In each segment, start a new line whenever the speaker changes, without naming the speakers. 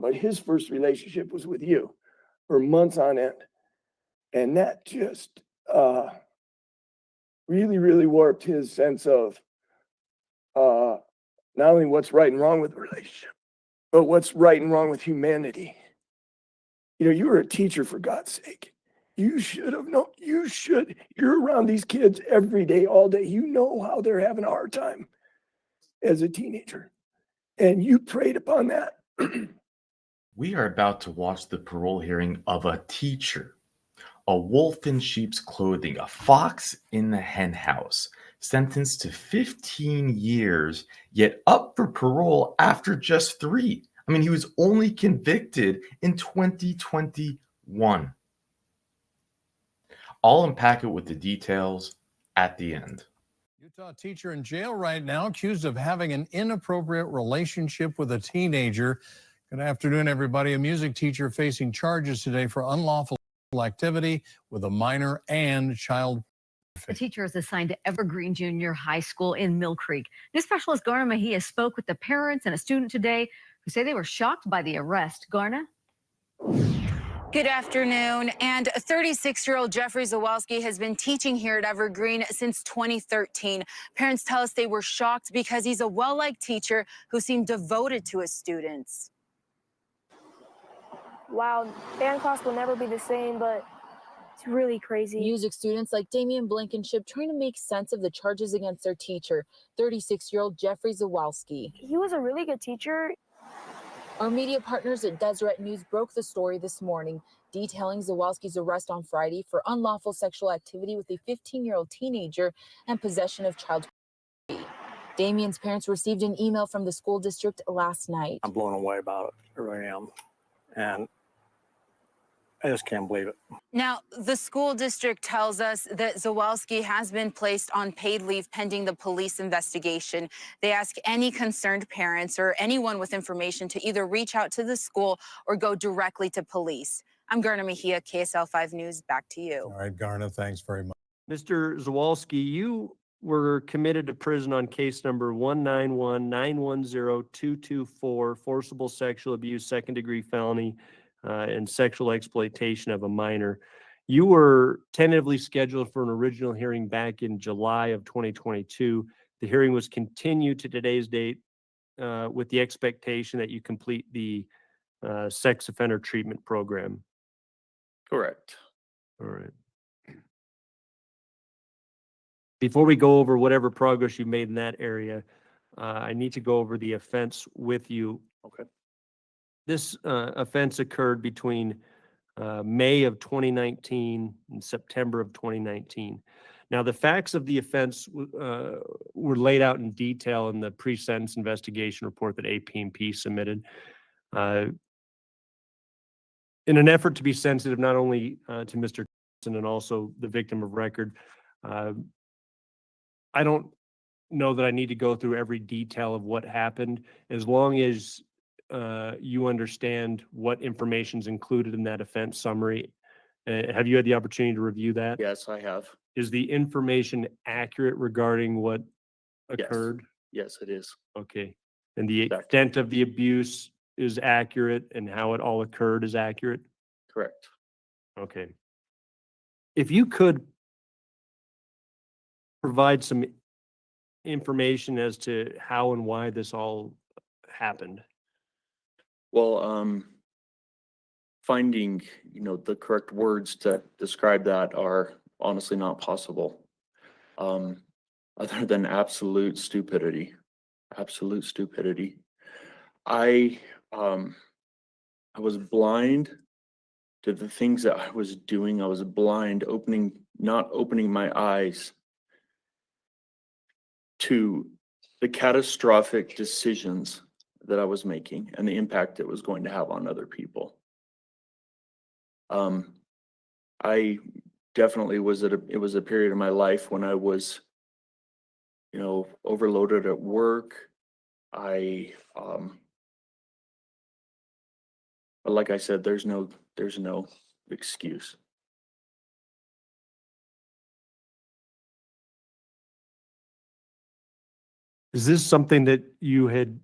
but his first relationship was with you for months on end. And that just really, really warped his sense of not only what's right and wrong with the relationship, but what's right and wrong with humanity. You know, you were a teacher, for God's sake. You should have known, you're around these kids every day, all day. You know how they're having a hard time as a teenager. And you preyed upon that.
We are about to watch the parole hearing of a teacher. A wolf in sheep's clothing, a fox in the hen house, sentenced to 15 years, yet up for parole after just 3. I mean, he was only convicted in 2021. I'll unpack it with the details at the end.
Utah teacher in jail right now, accused of having an inappropriate relationship with a teenager. Good afternoon, everybody. A music teacher facing charges today for unlawful activity with a minor and child.
The teacher is assigned to Evergreen Junior High School in Mill Creek. News specialist Garna Mejia spoke with the parents and a student today who say they were shocked by the arrest. Garna?
Good afternoon. And 36-year-old Jeffrey Zawalski has been teaching here at Evergreen since 2013. Parents tell us they were shocked because he's a well-liked teacher who seemed devoted to his students.
Wow, band class will never be the same, but it's really crazy.
Music students like Damian Blankenship trying to make sense of the charges against their teacher, 36-year-old Jeffrey Zawalski.
He was a really good teacher.
Our media partners at Deseret News broke the story this morning, detailing Zawalski's arrest on Friday for unlawful sexual activity with a 15-year-old teenager and possession of child pornography. Damian's parents received an email from the school district last night.
I'm blown away about it. I really am. And I just can't believe it.
Now, the school district tells us that Zawalski has been placed on paid leave pending the police investigation. They ask any concerned parents or anyone with information to either reach out to the school or go directly to police. I'm Garna Mejia, KSL 5 News. Back to you.
All right, Garna, thanks very much.
Mr. Zawalski, you were committed to prison on case number 191910224, forcible sexual abuse, second-degree felony, and sexual exploitation of a minor. You were tentatively scheduled for an original hearing back in July of 2022. The hearing was continued to today's date with the expectation that you complete the sex offender treatment program.
Correct.
All right. Before we go over whatever progress you made in that area, I need to go over the offense with you.
Okay.
This offense occurred between May of 2019 and September of 2019. Now, the facts of the offense were laid out in detail in the pre-sentence investigation report that AP&P submitted. In an effort to be sensitive not only to Mr. Johnson and also the victim of record, I don't know that I need to go through every detail of what happened, as long as you understand what information is included in that offense summary. Have you had the opportunity to review that?
Yes, I have.
Is the information accurate regarding what occurred?
Yes, it is.
Okay. And the extent of the abuse is accurate, and how it all occurred is accurate?
Correct.
Okay. If you could provide some information as to how and why this all happened.
Well, finding, the correct words to describe that are honestly not possible. Other than absolute stupidity. Absolute stupidity. I was blind to the things that I was doing. I was blind, not opening my eyes to the catastrophic decisions that I was making and the impact it was going to have on other people. I definitely it was a period of my life when I was, overloaded at work. But like I said, there's no excuse.
Is this something that you had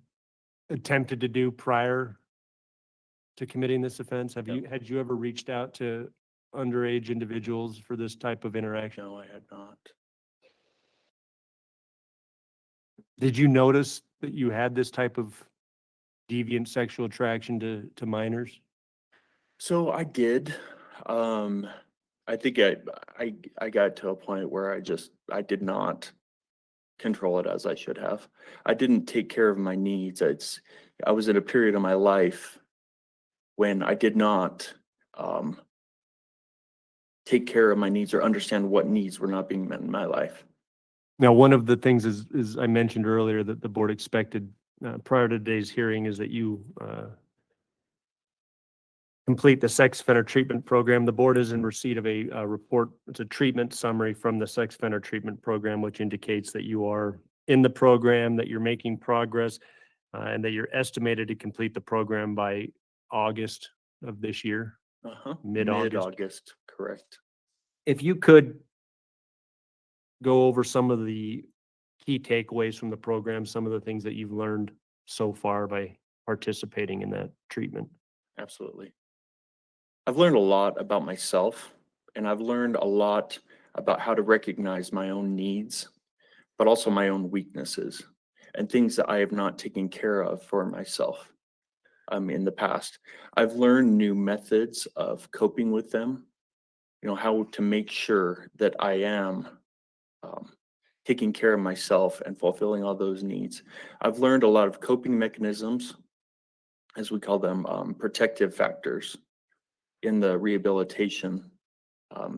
attempted to do prior to committing this offense?
Yep.
Had you ever reached out to underage individuals for this type of interaction?
No, I had not.
Did you notice that you had this type of deviant sexual attraction to minors?
So I did. I think I got to a point where I did not control it as I should have. I didn't take care of my needs. I was in a period of my life when I did not take care of my needs or understand what needs were not being met in my life.
Now, one of the things is I mentioned earlier that the board expected prior to today's hearing is that you complete the sex offender treatment program. The board is in receipt of a report. It's a treatment summary from the sex offender treatment program, which indicates that you are in the program, that you're making progress, and that you're estimated to complete the program by August of this year. Mid-August.
Mid-August, correct.
If you could go over some of the key takeaways from the program, some of the things that you've learned so far by participating in that treatment.
Absolutely. I've learned a lot about myself, and I've learned a lot about how to recognize my own needs, but also my own weaknesses and things that I have not taken care of for myself in the past. I've learned new methods of coping with them, how to make sure that I am taking care of myself and fulfilling all those needs. I've learned a lot of coping mechanisms, as we call them, protective factors in the rehabilitation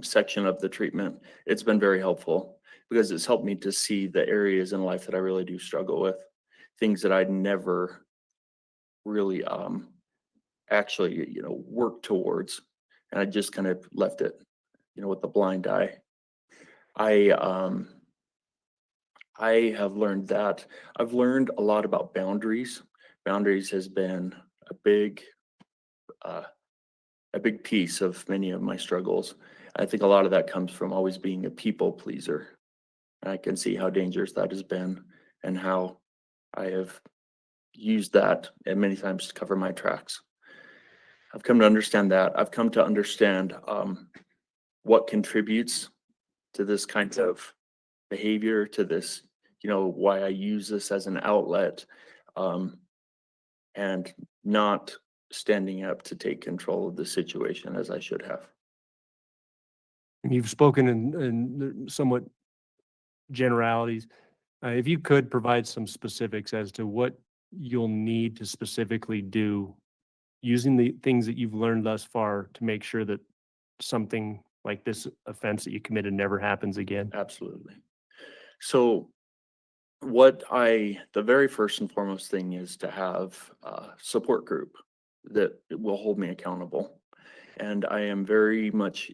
section of the treatment. It's been very helpful because it's helped me to see the areas in life that I really do struggle with, things that I'd never really actually, worked towards. And I just kind of left it, with the blind eye. I have learned that. I've learned a lot about boundaries. Boundaries has been a big piece of many of my struggles. I think a lot of that comes from always being a people pleaser. And I can see how dangerous that has been and how I have used that many times to cover my tracks. I've come to understand that. I've come to understand what contributes to this kind of behavior, to this, why I use this as an outlet, and not standing up to take control of the situation as I should have.
You've spoken in somewhat generalities. If you could provide some specifics as to what you'll need to specifically do using the things that you've learned thus far to make sure that something like this offense that you committed never happens again.
Absolutely. So the very first and foremost thing is to have a support group that will hold me accountable. And I am very much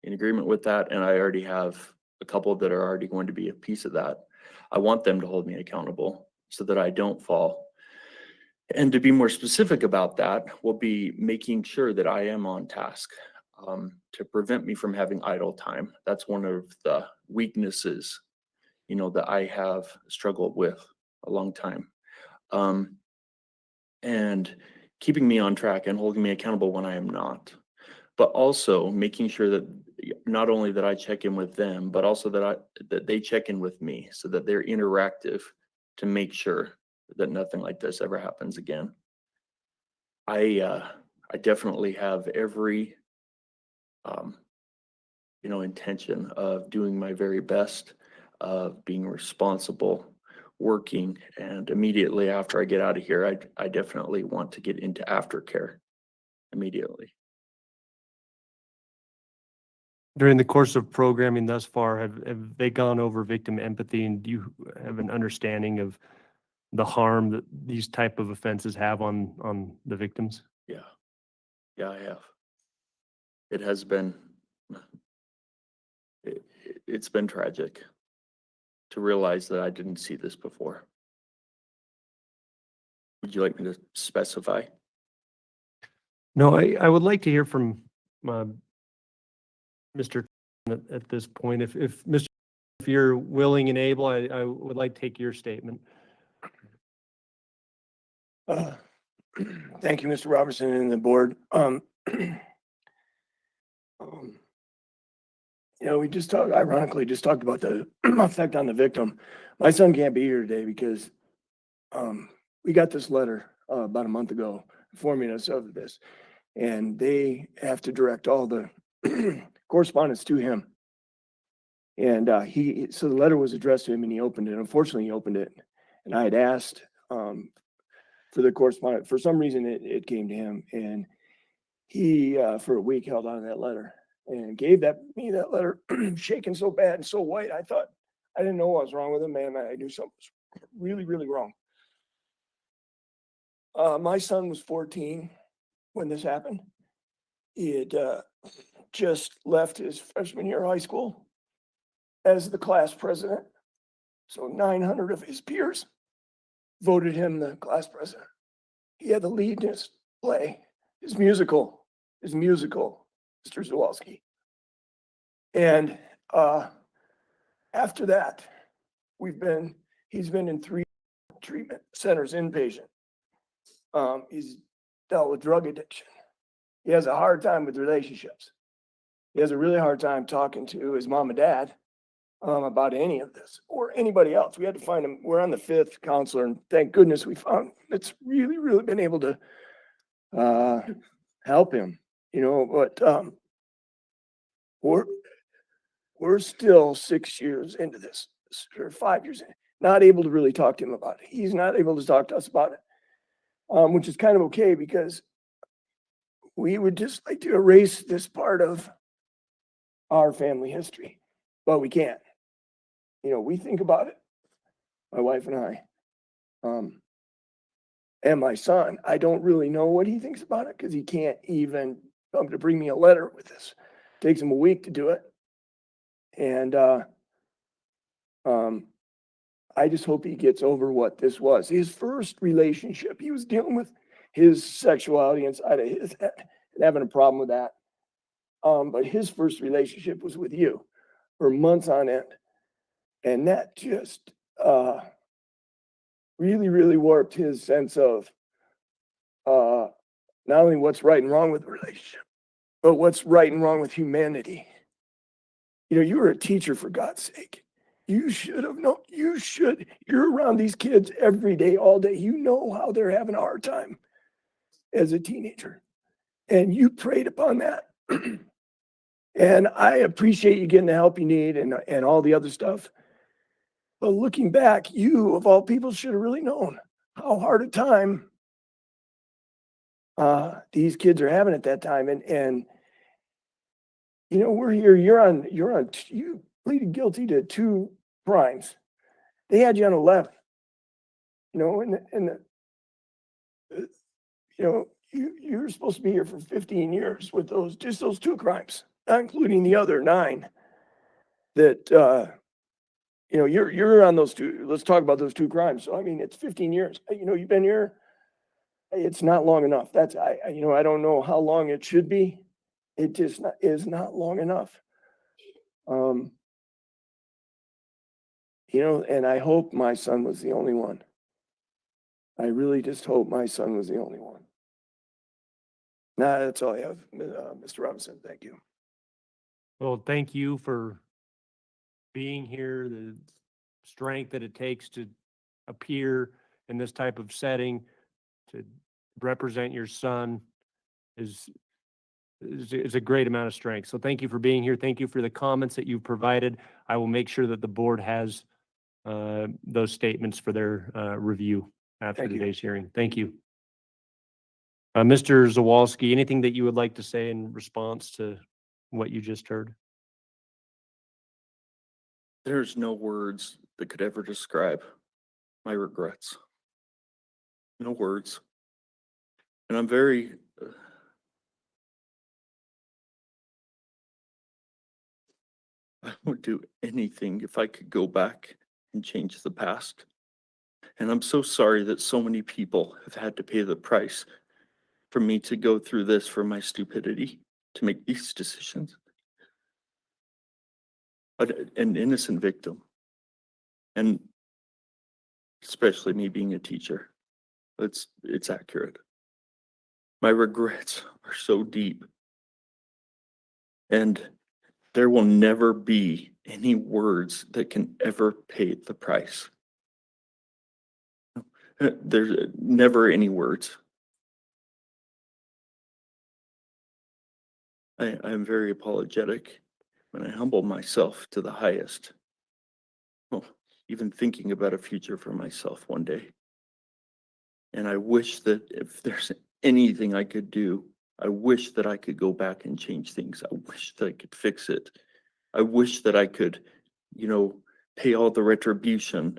in agreement with that. And I already have a couple that are already going to be a piece of that. I want them to hold me accountable so that I don't fall. And to be more specific about that will be making sure that I am on task to prevent me from having idle time. That's one of the weaknesses, that I have struggled with a long time. And keeping me on track and holding me accountable when I am not. But also making sure that not only that I check in with them, but also that they check in with me so that they're interactive to make sure that nothing like this ever happens again. I definitely have every intention of doing my very best, of being responsible, working, and immediately after I get out of here, I definitely want to get into aftercare immediately.
During the course of programming thus far, have they gone over victim empathy, and do you have an understanding of the harm that these type of offenses have on the victims?
Yeah, I have. It has been, it's been tragic to realize that I didn't see this before. Would you like me to specify?
No, I would like to hear from Mr. at this point. If Mr. If you're willing and able, I would like to take your statement.
Thank you, Mr. Robertson and the board. We ironically just talked about the effect on the victim. My son can't be here today because we got this letter about a month ago informing us of this, and they have to direct all the correspondence to him. And so the letter was addressed to him, and he opened it. Unfortunately, he opened it, and I had asked for the correspondence. For some reason, it came to him, and he for a week held on to that letter and gave me that letter shaking so bad and so white. I thought, I didn't know what was wrong with him, man. I knew something was really, really wrong. My son was 14 when this happened. He had just left his freshman year of high school as the class president. So 900 of his peers voted him the class president. He had the lead in his play, his musical, Mr. Zawalski. And after that, he's been in 3 treatment centers inpatient. He's dealt with drug addiction. He has a hard time with relationships. He has a really hard time talking to his mom and dad about any of this or anybody else. We had to find him. We're on the 5th counselor, and thank goodness we found him. It's really, really been able to help him, but we're still 6 years into this, or 5 years in, not able to really talk to him about it. He's not able to talk to us about it, which is kind of okay because we would just like to erase this part of our family history, but we can't. We think about it, my wife and I, and my son. I don't really know what he thinks about it because he can't even come to bring me a letter with this. It takes him a week to do it. And I just hope he gets over what this was. His first relationship, he was dealing with his sexuality inside of his head and having a problem with that. But his first relationship was with you for months on end. And that just really, really warped his sense of not only what's right and wrong with the relationship, but what's right and wrong with humanity. You were a teacher, for God's sake. You should have known. You're around these kids every day, all day. You know how they're having a hard time as a teenager. And you preyed upon that. And I appreciate you getting the help you need and all the other stuff. But looking back, you, of all people, should have really known how hard a time these kids are having at that time. And we're here. You pleaded guilty to 2 crimes. They had you on 11. You're supposed to be here for 15 years with those 2 crimes, not including the other 9 that you're on those 2. Let's talk about those 2 crimes. So it's 15 years. You've been here. It's not long enough. I don't know how long it should be. It just is not long enough. And I hope my son was the only one. I really just hope my son was the only one. Nah, that's all I have, Mr. Robinson. Thank you.
Well, thank you for being here, the strength that it takes to appear in this type of setting, to represent your son is a great amount of strength. So thank you for being here. Thank you for the comments that you've provided. I will make sure that the board has those statements for their review after today's hearing. Thank you. Mr. Zawalski, anything that you would like to say in response to what you just heard?
There's no words that could ever describe my regrets. No words. And I'm very I would do anything if I could go back and change the past. And I'm so sorry that so many people have had to pay the price for me to go through this, for my stupidity to make these decisions. But an innocent victim, and especially me being a teacher, it's accurate. My regrets are so deep. And there will never be any words that can ever pay the price. There's never any words. I'm very apologetic when I humble myself to the highest. Well, even thinking about a future for myself one day. And I wish that if there's anything I could do, I wish that I could go back and change things. I wish that I could fix it. I wish that I could, pay all the retribution,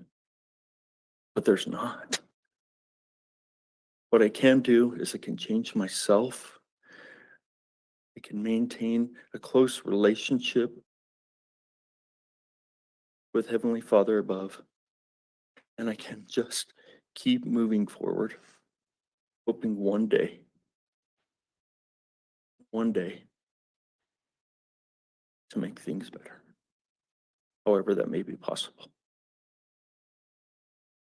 but there's not. What I can do is I can change myself. I can maintain a close relationship with Heavenly Father above. And I can just keep moving forward, hoping one day, to make things better, however that may be possible.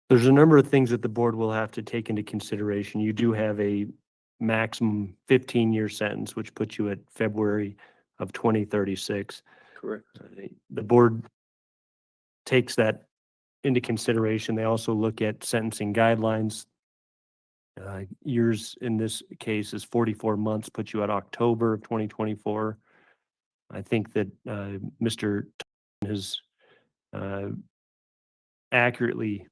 There's a number of things that the board will have to take into consideration. You do have a maximum 15-year sentence, which puts you at February of 2036.
Correct.
The board takes that into consideration. They also look at sentencing guidelines. Yours in this case is 44 months, puts you at October of 2024. I think that Mr. has accurately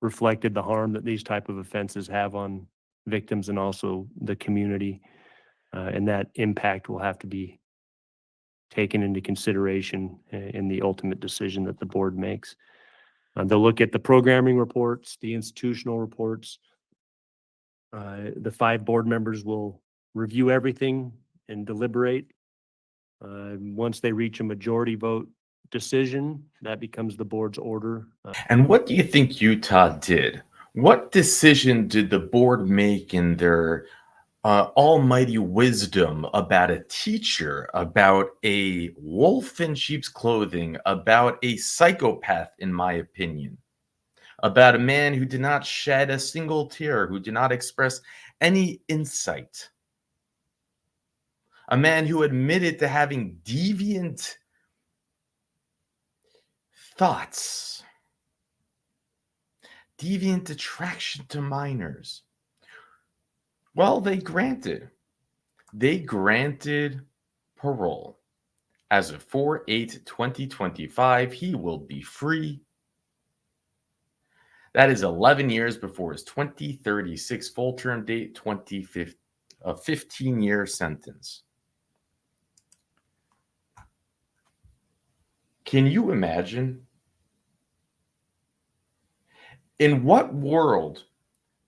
reflected the harm that these type of offenses have on victims and also the community. And that impact will have to be taken into consideration in the ultimate decision that the board makes. They'll look at the programming reports, the institutional reports. The 5 board members will review everything and deliberate. Once they reach a majority vote decision, that becomes the board's order.
And what do you think Utah did? What decision did the board make in their almighty wisdom about a teacher, about a wolf in sheep's clothing, about a psychopath, in my opinion, about a man who did not shed a single tear, who did not express any insight, a man who admitted to having deviant thoughts, deviant attraction to minors? Well, they granted parole. As of 4/8/2025, he will be free. That is 11 years before his 2036 full term date, 2050, a 15-year sentence. Can you imagine? In what world,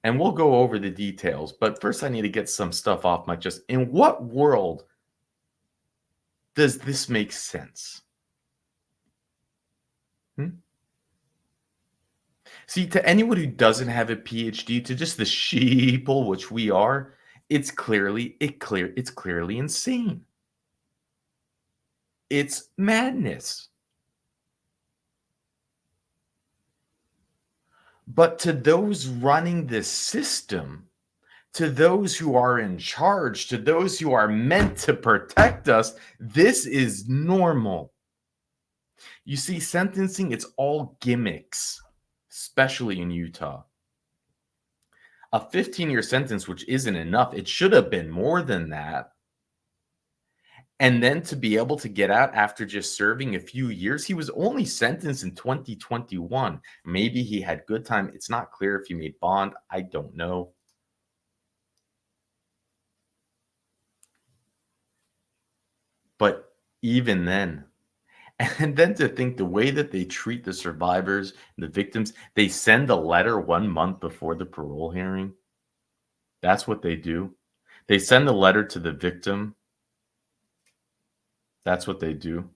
and we'll go over the details, but first I need to get some stuff off my chest. In what world does this make sense? See, to anyone who doesn't have a PhD, to just the sheeple which we are, it's clearly insane. It's madness. But to those running this system, to those who are in charge, to those who are meant to protect us, this is normal. You see, sentencing, it's all gimmicks, especially in Utah. A 15-year sentence, which isn't enough, it should have been more than that. And then to be able to get out after just serving a few years, he was only sentenced in 2021. Maybe he had good time. It's not clear if he made bond. I don't know. But even then, and then to think the way that they treat the survivors, the victims, they send a letter 1 month before the parole hearing. That's what they do. They send a letter to the victim. That's what they do.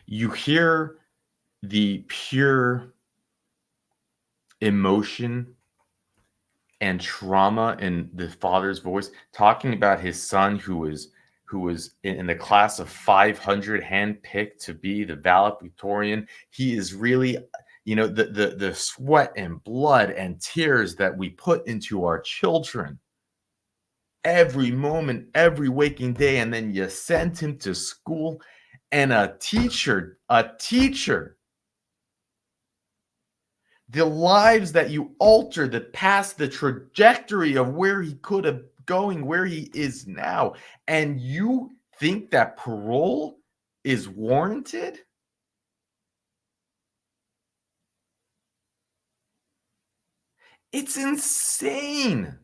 You hear the pure emotion and trauma in the father's voice, talking about his son who was who was in the class of 500 handpicked to be the valedictorian. He is really, the sweat and blood and tears that we put into our children every moment, every waking day, and then you send him to school, and a teacher, the lives that you alter, that pass the trajectory of where he could have going, where he is now, and you think that parole is warranted? It's insane.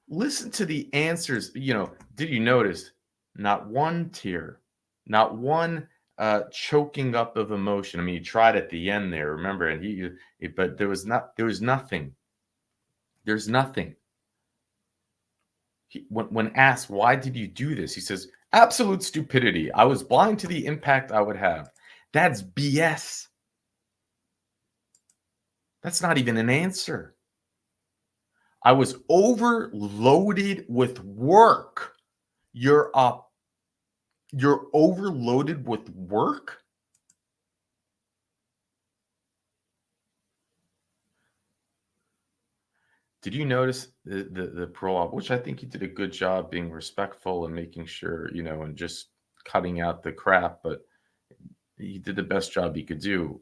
Listen to the answers. Did you notice? Not one tear, not one choking up of emotion. I mean, he tried at the end there, remember, and but there was nothing. There's nothing. When asked, why did you do this? He says, absolute stupidity. I was blind to the impact I would have. That's BS. That's not even an answer. I was overloaded with work. You're overloaded with work? Did you notice the parole, which I think he did a good job being respectful and making sure, and just cutting out the crap, but he did the best job he could do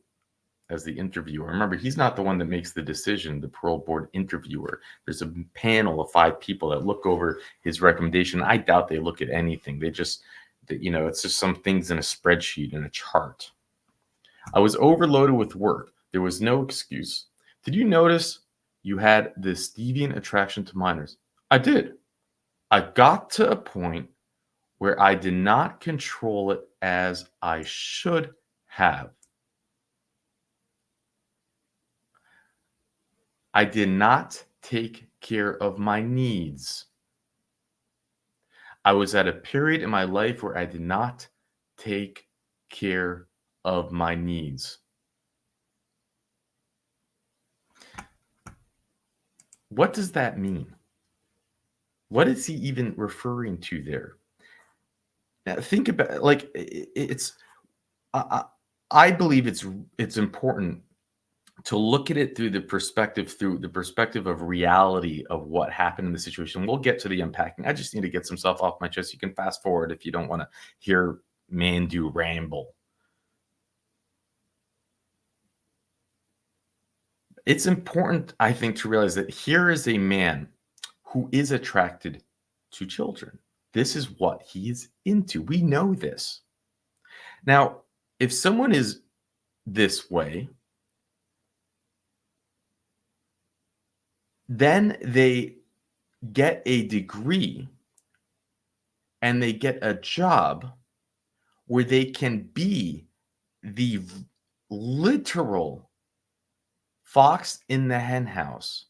as the interviewer. Remember, he's not the one that makes the decision, the parole board interviewer. There's a panel of 5 people that look over his recommendation. I doubt they look at anything. They just, it's just some things in a spreadsheet and a chart. I was overloaded with work. There was no excuse. Did you notice you had this deviant attraction to minors? I did. I got to a point where I did not control it as I should have. I did not take care of my needs. I was at a period in my life where I did not take care of my needs. What does that mean? What is he even referring to there? Now, think about, like, it's. I believe it's important to look at it through the perspective of reality of what happened in the situation. We'll get to the unpacking. I just need to get some stuff off my chest. You can fast forward if you don't want to hear Mandoo ramble. It's important, I think, to realize that here is a man who is attracted to children. This is what he is into. We know this. Now, if someone is this way, then they get a degree and they get a job where they can be the literal fox in the henhouse,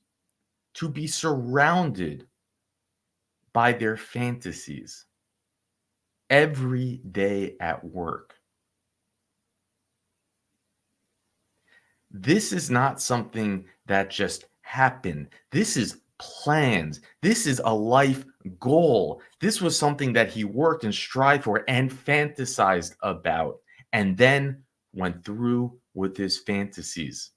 to be surrounded by their fantasies every day at work. This is not something that just happened. This is planned. This is a life goal. This was something that he worked and strived for and fantasized about, and then went through with his fantasies.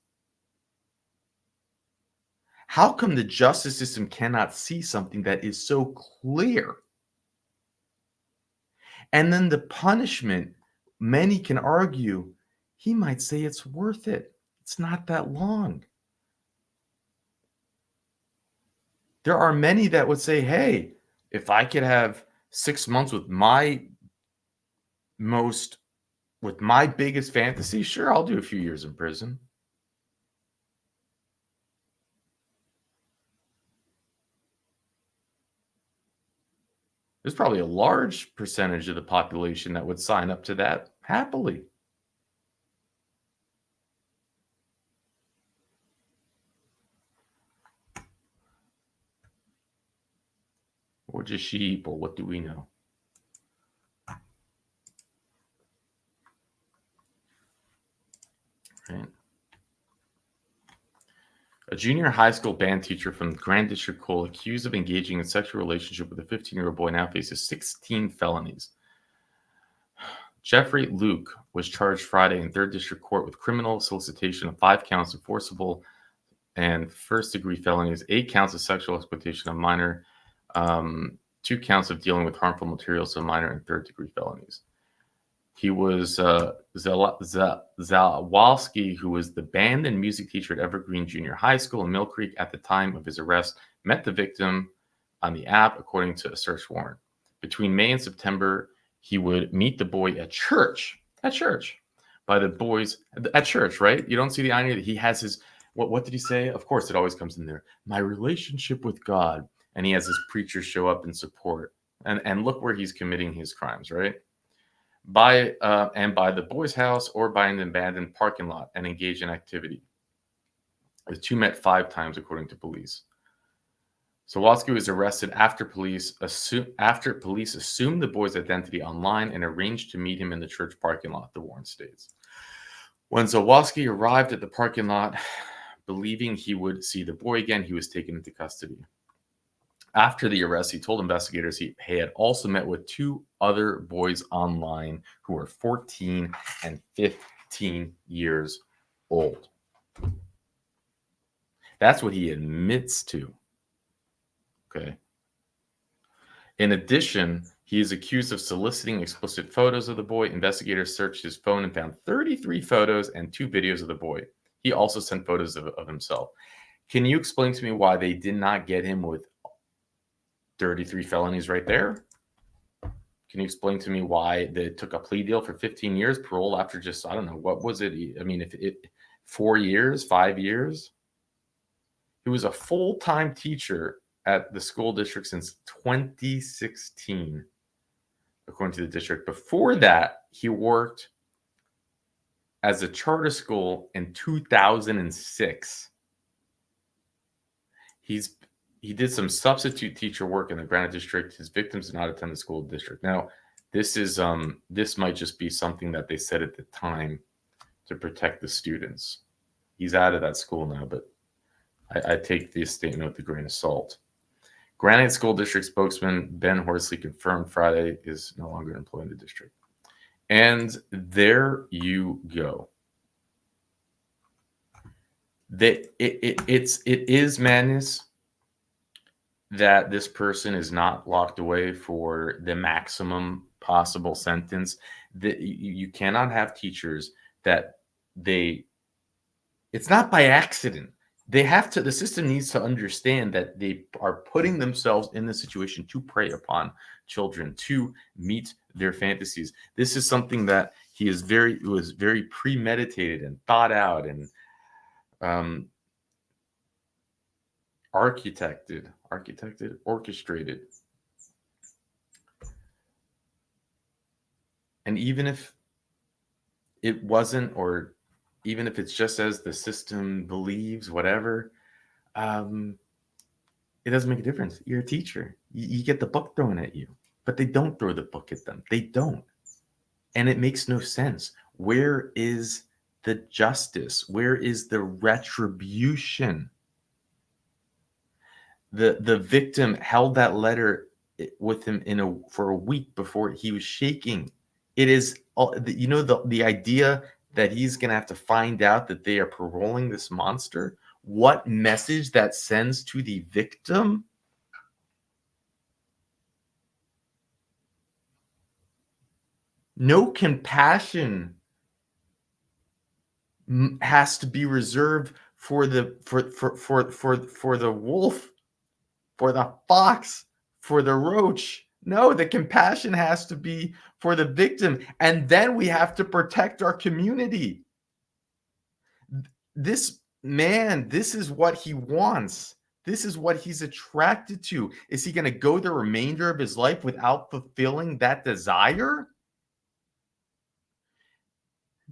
How come the justice system cannot see something that is so clear? And then the punishment, many can argue, he might say it's worth it. It's not that long. There are many that would say, hey, if I could have 6 months with my biggest fantasy, sure, I'll do a few years in prison. There's probably a large percentage of the population that would sign up to that happily. Or just sheep, or what do we know? Right. A junior high school band teacher from Grand District Cole accused of engaging in sexual relationship with a 15-year-old boy now faces 16 felonies. Jeffrey Luke was charged Friday in 3rd District Court with criminal solicitation of 5 counts of forcible and first-degree felonies, 8 counts of sexual exploitation of minor, 2 counts of dealing with harmful materials to a minor, and 3rd-degree felonies. He was Zawalski, who was the band and music teacher at Evergreen Junior High School in Mill Creek at the time of his arrest, met the victim on the app, according to a search warrant. Between May and September, he would meet the boy at church, by the boys at church, right? You don't see the irony that he has his, what did he say? Of course, it always comes in there. My relationship with God. And he has his preacher show up in support. And look where he's committing his crimes, right? By the boy's house or by an abandoned parking lot and engage in activity. The two met 5 times, according to police. Zawalski was arrested after police assumed the boy's identity online and arranged to meet him in the church parking lot, the warrant states. When Zawalski arrived at the parking lot, believing he would see the boy again, he was taken into custody. After the arrest, he told investigators he had also met with 2 other boys online who were 14 and 15 years old. That's what he admits to. Okay. In addition, he is accused of soliciting explicit photos of the boy. Investigators searched his phone and found 33 photos and 2 videos of the boy. He also sent photos of himself. Can you explain to me why they did not get him with 33 felonies right there? Can you explain to me why they took a plea deal for 15 years, parole after just, I don't know, what was it? I mean, if it 4 years, 5 years? He was a full-time teacher at the school district since 2016, according to the district. Before that, he worked as a charter school in 2006. He did some substitute teacher work in the Granite District. His victims did not attend the school district. Now, this might just be something that they said at the time to protect the students. He's out of that school now, but I take this statement with a grain of salt. Granite School District spokesman Ben Horsley confirmed Friday is no longer employed in the district. And there you go. It is madness that this person is not locked away for the maximum possible sentence. That you cannot have teachers that it's not by accident. The system needs to understand that they are putting themselves in the situation to prey upon children, to meet their fantasies. This is something that was very premeditated and thought out and orchestrated. And even if it wasn't, or even if it's just as the system believes, whatever, it doesn't make a difference. You're a teacher. You get the book thrown at you, but they don't throw the book at them. They don't. And it makes no sense. Where is the justice? Where is the retribution? The victim held that letter with him for a week before he was shaking. It is, the idea that he's going to have to find out that they are paroling this monster. What message that sends to the victim? No compassion has to be reserved for the wolf, for the fox, for the roach. No, the compassion has to be for the victim. And then we have to protect our community. This man, this is what he wants. This is what he's attracted to. Is he going to go the remainder of his life without fulfilling that desire?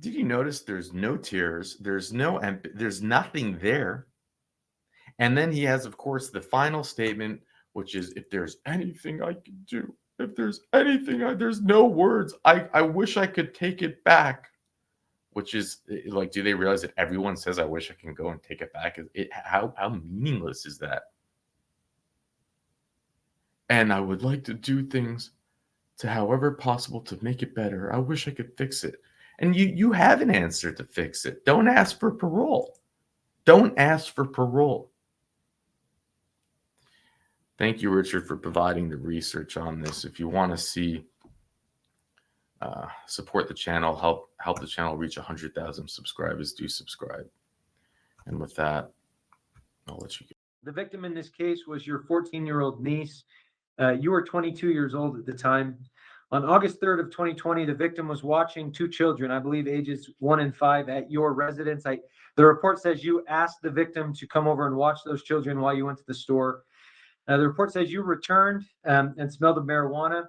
Did you notice there's no tears? There's nothing there. And then he has, of course, the final statement, which is, if there's anything I can do, if there's anything, there's no words. I wish I could take it back. which is like, do they realize that everyone says, I wish I can go and take it back? How meaningless is that? And I would like to do things to however possible to make it better. I wish I could fix it. And you have an answer to fix it. Don't ask for parole. Don't ask for parole. Thank you, Richard, for providing the research on this. If you want to see, support the channel, help the channel reach 100,000 subscribers, do subscribe. And with that, I'll let you go.
The victim in this case was your 14-year-old niece. You were 22 years old at the time. On August 3rd of 2020, the victim was watching two children, I believe ages 1 and 5, at your residence. The report says you asked the victim to come over and watch those children while you went to the store. The report says you returned and smelled of marijuana.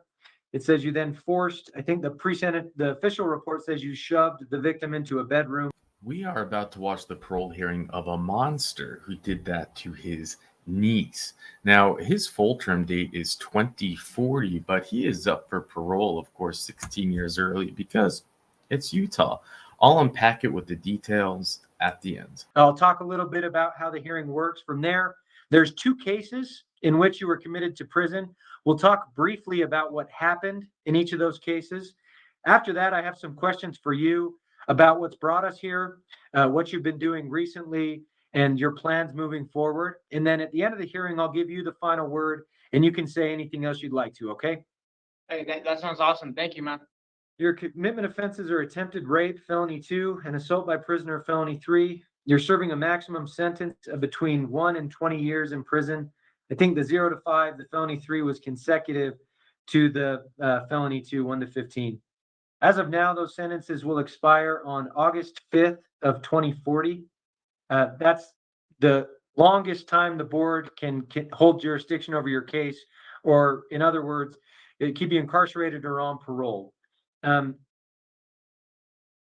It says you then forced, I think the official report says you shoved the victim into a bedroom.
We are about to watch the parole hearing of a monster who did that to his niece. Now, his full term date is 2040, but he is up for parole, of course, 16 years early because it's Utah. I'll unpack it with the details at the end.
I'll talk a little bit about how the hearing works from there. There's 2 cases in which you were committed to prison. We'll talk briefly about what happened in each of those cases. After that, I have some questions for you about what's brought us here, what you've been doing recently, and your plans moving forward. And then at the end of the hearing, I'll give you the final word, and you can say anything else you'd like to, okay?
Hey, that sounds awesome. Thank you, man.
Your commitment offenses are attempted rape, felony 2, and assault by prisoner, felony 3. You're serving a maximum sentence of between 1 and 20 years in prison. I think the 0 to 5, the felony 3 was consecutive to the felony 2, 1 to 15. As of now, those sentences will expire on August 5th of 2040. That's the longest time the board can hold jurisdiction over your case, or in other words, keep you incarcerated or on parole.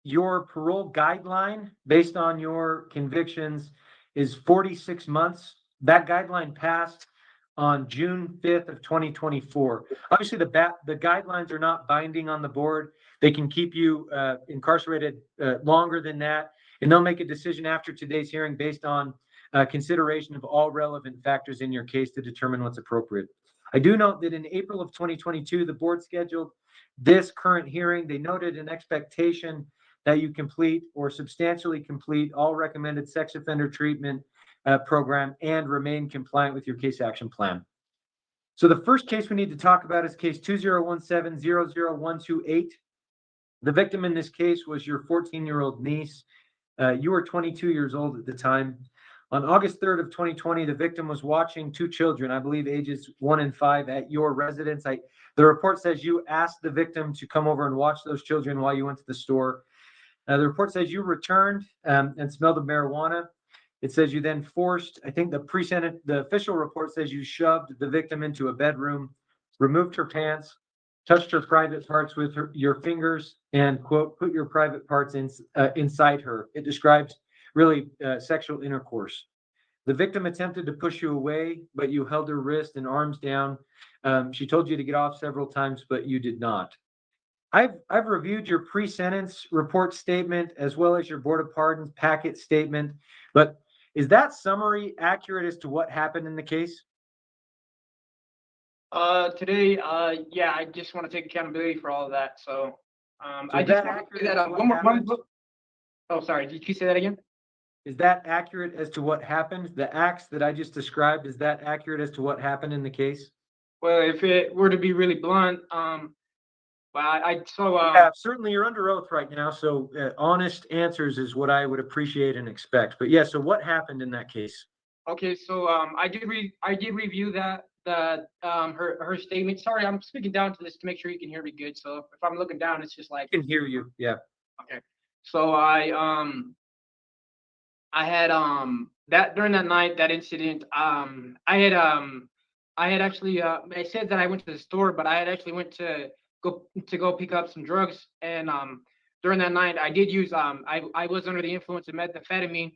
Your parole guideline based on your convictions is 46 months. That guideline passed on June 5th of 2024. Obviously, the guidelines are not binding on the board. They can keep you incarcerated longer than that, and they'll make a decision after today's hearing based on consideration of all relevant factors in your case to determine what's appropriate. I do note that in April of 2022, the board scheduled this current hearing. They noted an expectation that you complete or substantially complete all recommended sex offender treatment program and remain compliant with your case action plan. So the first case we need to talk about is case 2017-00128. The victim in this case was your 14-year-old niece. You were 22 years old at the time. On August 3rd of 2020, the victim was watching two children, I believe ages 1 and 5, at your residence. The report says you asked the victim to come over and watch those children while you went to the store. The report says you returned and smelled of marijuana. It says you then forced, I think the official report says you shoved the victim into a bedroom, removed her pants, touched her private parts with your fingers, and, quote, put your private parts inside her. It describes really sexual intercourse. The victim attempted to push you away, but you held her wrist and arms down. She told you to get off several times, but you did not. I've reviewed your pre-sentence report statement as well as your Board of Pardons packet statement, but is that summary accurate as to what happened in the case?
Today, yeah, I just want to take accountability for all of that. So, I
is
just
that
want to
accurate
say that
as to what happened?
Oh, sorry. Did you say that again?
Is that accurate as to what happened? The acts that I just described, is that accurate as to what happened in the case?
Well, if it were to be really blunt,
yeah, certainly you're under oath right now, so honest answers is what I would appreciate and expect. But yeah, so what happened in that case?
Okay, so I did review her statement. Sorry, I'm speaking down to this to make sure you can hear me good. So if I'm looking down, it's just like
I can hear you. Yeah.
Okay. So I had that during that night, that incident, I had actually I said that I went to the store, but I had actually went to go pick up some drugs, and during that night I did use I was under the influence of methamphetamine,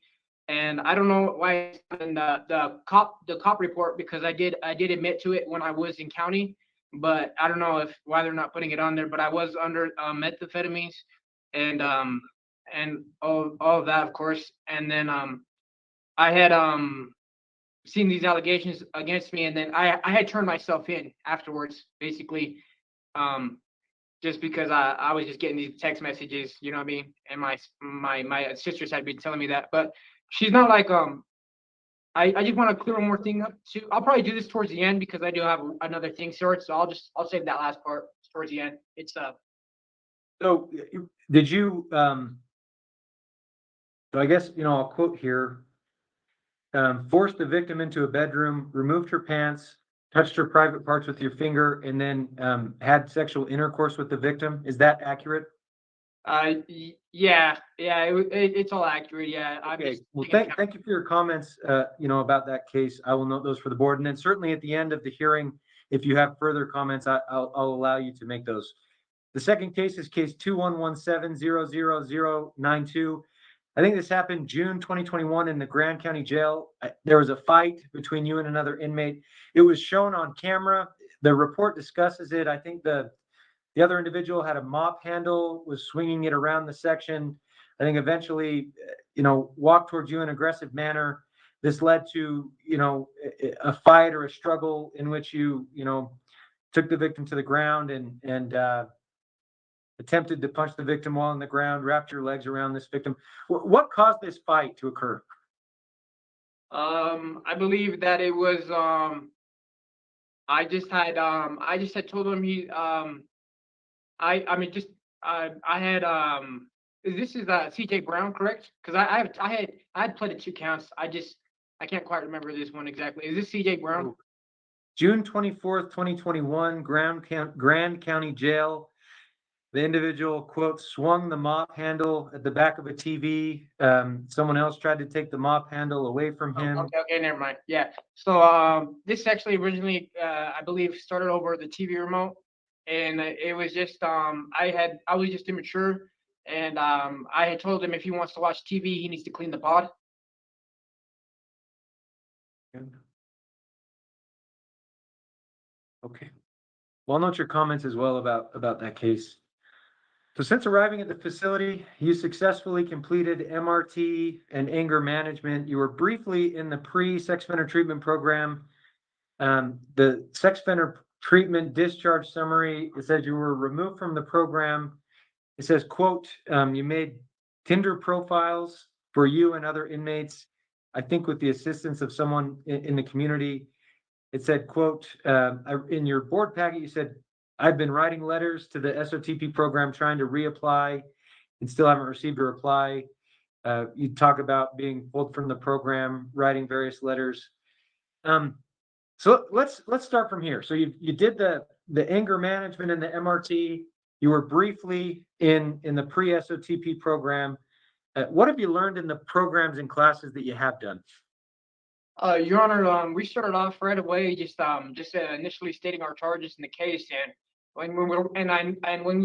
and I don't know why in the cop report, because I did admit to it when I was in county, but I don't know why they're not putting it on there, but I was under methamphetamines, and and all of that, of course. And then I had seen these allegations against me, and then I had turned myself in afterwards, basically, just because I was just getting these text messages, you know what I mean? And my sisters had been telling me that, but she's not like I just want to clear one more thing up too. I'll probably do this towards the end because I do have another thing short, so I'll save that last part towards the end. It's
So did you, so I guess, I'll quote here, forced the victim into a bedroom, removed her pants, touched her private parts with your finger, and then had sexual intercourse with the victim. Is that accurate?
yeah, it's all accurate. Yeah, I'm
Okay,
just
well,
taking
thank you for your comments, about that case. I will note those for the board. And then certainly at the end of the hearing, if you have further comments, I'll allow you to make those. The second case is case 2117-00092. I think this happened June 2021 in the Grand County Jail. There was a fight between you and another inmate. It was shown on camera. The report discusses it. I think the other individual had a mop handle, was swinging it around the section. I think eventually, walked towards you in an aggressive manner. This led to, a fight or a struggle in which you took the victim to the ground and attempted to punch the victim while on the ground, wrapped your legs around this victim. What caused this fight to occur?
I believe that it was I just had told him I had this is CJ Brown, correct? Because I had pleaded 2 counts. I can't quite remember this one exactly. Is this CJ Brown?
June 24th, 2021, Grand County Jail. The individual, quote, swung the mop handle at the back of a TV. Someone else tried to take the mop handle away from him.
Okay, never mind. Yeah. So this actually originally, I believe, started over the TV remote, and it was just I was just immature, and I had told him if he wants to watch TV, he needs to clean the pod.
Okay. Well, I'll note your comments as well about that case. So since arriving at the facility, you successfully completed MRT and anger management. You were briefly in the pre-sex offender treatment program. The sex offender treatment discharge summary, it says you were removed from the program. It says, quote, you made Tinder profiles for you and other inmates, I think with the assistance of someone in the community. It said, quote, in your board packet, you said, I've been writing letters to the SOTP program trying to reapply and still haven't received a reply. You talk about being pulled from the program, writing various letters. So let's start from here. So you did the anger management and the MRT. You were briefly in the pre-SOTP program. What have you learned in the programs and classes that you have done?
Your Honor, we started off right away just initially stating our charges in the case, and when we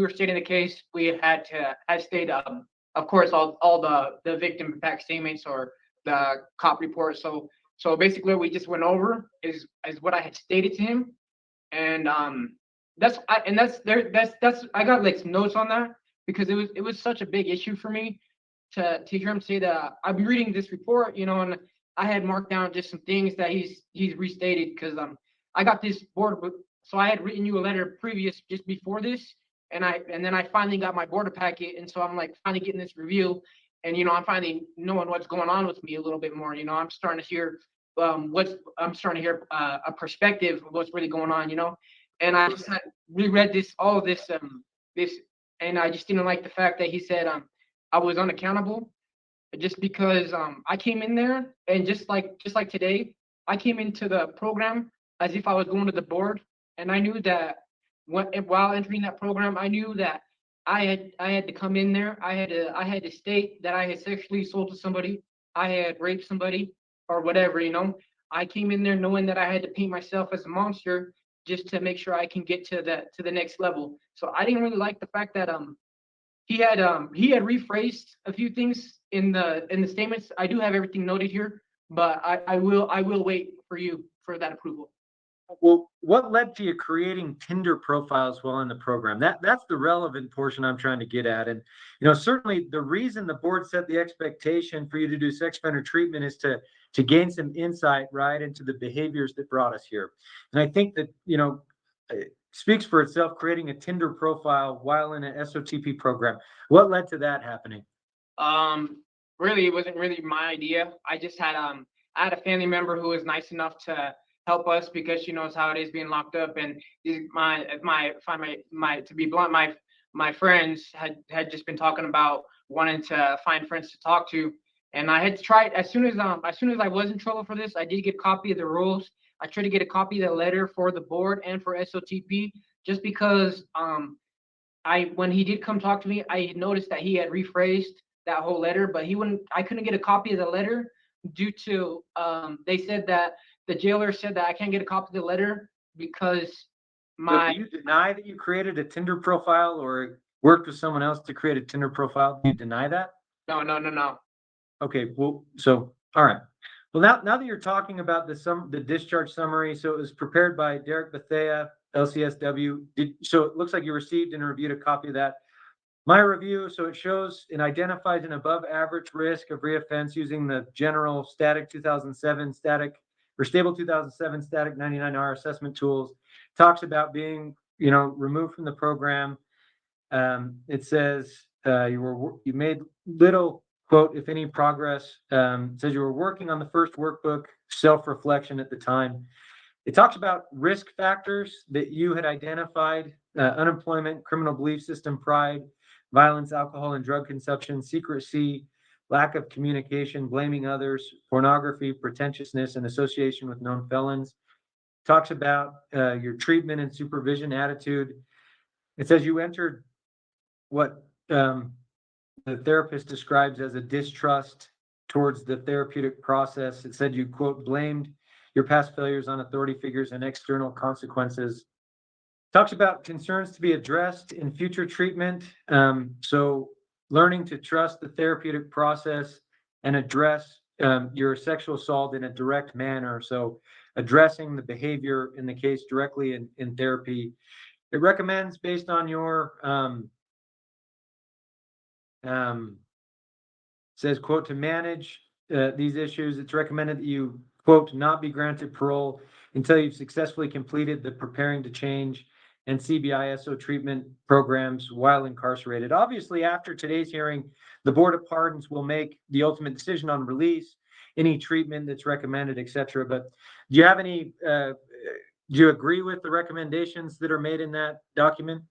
were stating the case, we had state of course all the victim impact statements or the cop report. So basically what we just went over is what I had stated to him, and I got like some notes on that because it was such a big issue for me to hear him say that. I've been reading this report, and I had marked down just some things that he's restated because I got this board book. So I had written you a letter previous just before this, and then I finally got my border packet, and so I'm like finally getting this review, and I'm finally knowing what's going on with me a little bit more. I'm starting to hear a perspective of what's really going on. And I just had reread all of this, and I just didn't like the fact that he said I was unaccountable. Just because I came in there and just like today, I came into the program as if I was going to the board, and I knew that while entering that program, I knew that I had to come in there. I had to state that I had sexually assaulted somebody, I had raped somebody, or whatever. I came in there knowing that I had to paint myself as a monster just to make sure I can get to the next level. So I didn't really like the fact that he had rephrased a few things in the statements. I do have everything noted here, but I will wait for you for that approval.
Well, what led to you creating Tinder profiles while in the program? That's the relevant portion I'm trying to get at. And certainly the reason the board set the expectation for you to do sex offender treatment is to gain some insight right into the behaviors that brought us here. And I think that it speaks for itself creating a Tinder profile while in an SOTP program. What led to that happening?
Really, it wasn't really my idea. I just had I had a family member who was nice enough to help us because she knows how it is being locked up. And to be blunt, my friends had just been talking about wanting to find friends to talk to, and I had tried as soon as I was in trouble for this, I did get a copy of the rules. I tried to get a copy of the letter for the board and for SOTP, just because when he did come talk to me, I had noticed that he had rephrased that whole letter, but I couldn't get a copy of the letter due to they said that the jailer said that I can't get a copy of the letter because
So do you deny that you created a Tinder profile or worked with someone else to create a Tinder profile? Do you deny that?
No.
Okay, well, so all right. Well, now that you're talking about the discharge summary, so it was prepared by Derek Bethea, LCSW. So it looks like you received and reviewed a copy of that. My review, so it shows and identifies an above average risk of reoffense using the general static 2007 static or stable 2007 static 99R assessment tools. Talks about being, removed from the program. It says you made little, quote, if any progress. It says you were working on the first workbook, self-reflection at the time. It talks about risk factors that you had identified: unemployment, criminal belief system, pride, violence, alcohol and drug consumption, secrecy, lack of communication, blaming others, pornography, pretentiousness, and association with known felons. Talks about your treatment and supervision attitude. It says you entered what the therapist describes as a distrust towards the therapeutic process. It said you, quote, blamed your past failures on authority figures and external consequences. Talks about concerns to be addressed in future treatment. So learning to trust the therapeutic process and address your sexual assault in a direct manner. So addressing the behavior in the case directly in therapy. It recommends, based on your says, quote, to manage these issues, it's recommended that you, quote, not be granted parole until you've successfully completed the preparing to change and CBISO treatment programs while incarcerated. Obviously, after today's hearing, the Board of Pardons will make the ultimate decision on release, any treatment that's recommended, et cetera. But do you have any, do you agree with the recommendations that are made in that document?